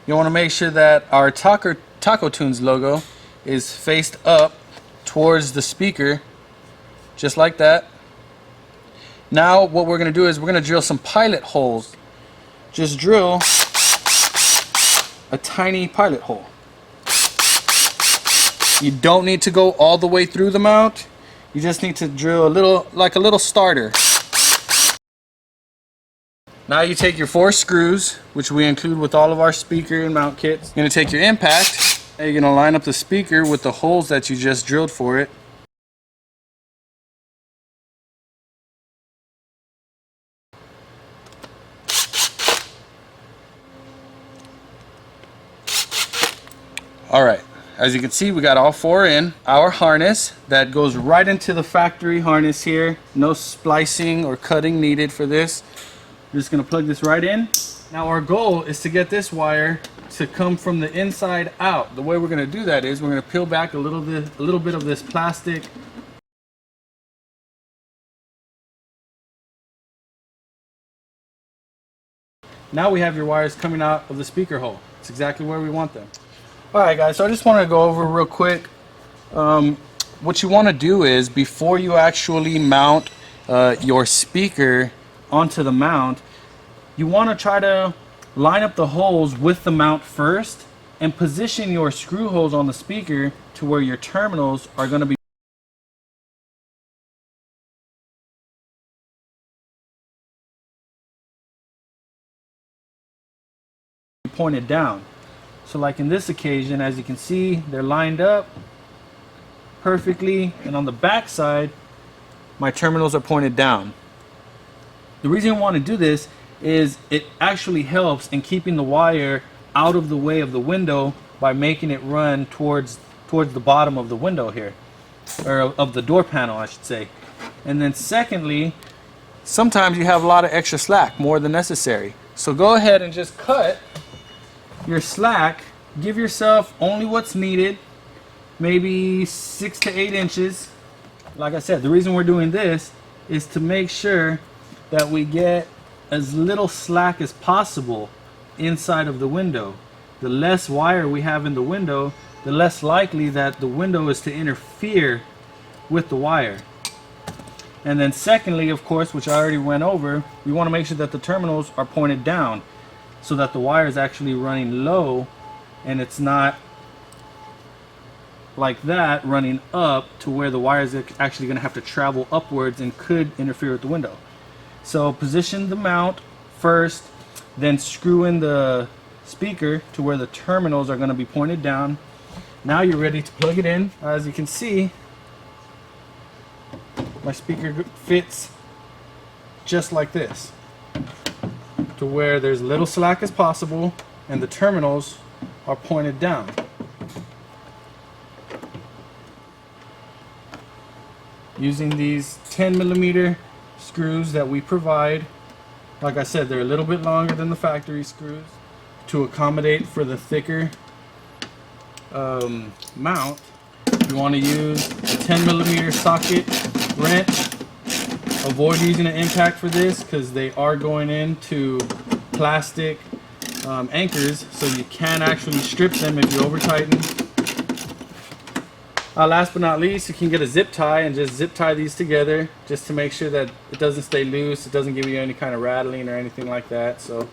You want to make sure that our Taco Tunes logo is faced up towards the speaker, just like that. Now what we're going to do is we're going to drill some pilot holes. Just drill a tiny pilot hole. You don't need to go all the way through the mount. You just need to drill a little, like a little starter. Now you take your 4 screws, which we include with all of our speaker and mount kits. You're going to take your impact, and you're going to line up the speaker with the holes that you just drilled for it. Alright, as you can see, we got all 4 in. Our harness that goes right into the factory harness here. No splicing or cutting needed for this. We're just going to plug this right in. Now our goal is to get this wire to come from the inside out. The way we're going to do that is we're going to peel back a little bit of this plastic. Now we have your wires coming out of the speaker hole. It's exactly where we want them. Alright guys, so I just want to go over real quick. What you want to do is, before you actually mount your speaker onto the mount, you want to try to line up the holes with the mount first and position your screw holes on the speaker to where your terminals are going to be pointed down. So like in this occasion, as you can see, they're lined up perfectly, and on the back side my terminals are pointed down. The reason I want to do this is it actually helps in keeping the wire out of the way of the window by making it run towards the bottom of the window here, or of the door panel I should say. And then secondly, sometimes you have a lot of extra slack, more than necessary. So go ahead and just cut your slack. Give yourself only what's needed, maybe 6 to 8 inches. Like I said, the reason we're doing this is to make sure that we get as little slack as possible inside of the window. The less wire we have in the window, the less likely that the window is to interfere with the wire. And then secondly, of course, which I already went over, we want to make sure that the terminals are pointed down so that the wire is actually running low and it's not like that running up to where the wire is actually going to have to travel upwards and could interfere with the window. So position the mount first, then screw in the speaker to where the terminals are going to be pointed down. Now you're ready to plug it in. As you can see, my speaker fits just like this, to where there's little slack as possible and the terminals are pointed down. Using these 10mm screws that we provide, like I said, they're a little bit longer than the factory screws to accommodate for the thicker mount. You want to use a 10mm socket wrench. Avoid using an impact for this because they are going into plastic anchors, so you can actually strip them if you over tighten. Last but not least, you can get a zip tie and just zip tie these together just to make sure that it doesn't stay loose, it doesn't give you any kind of rattling or anything like that. So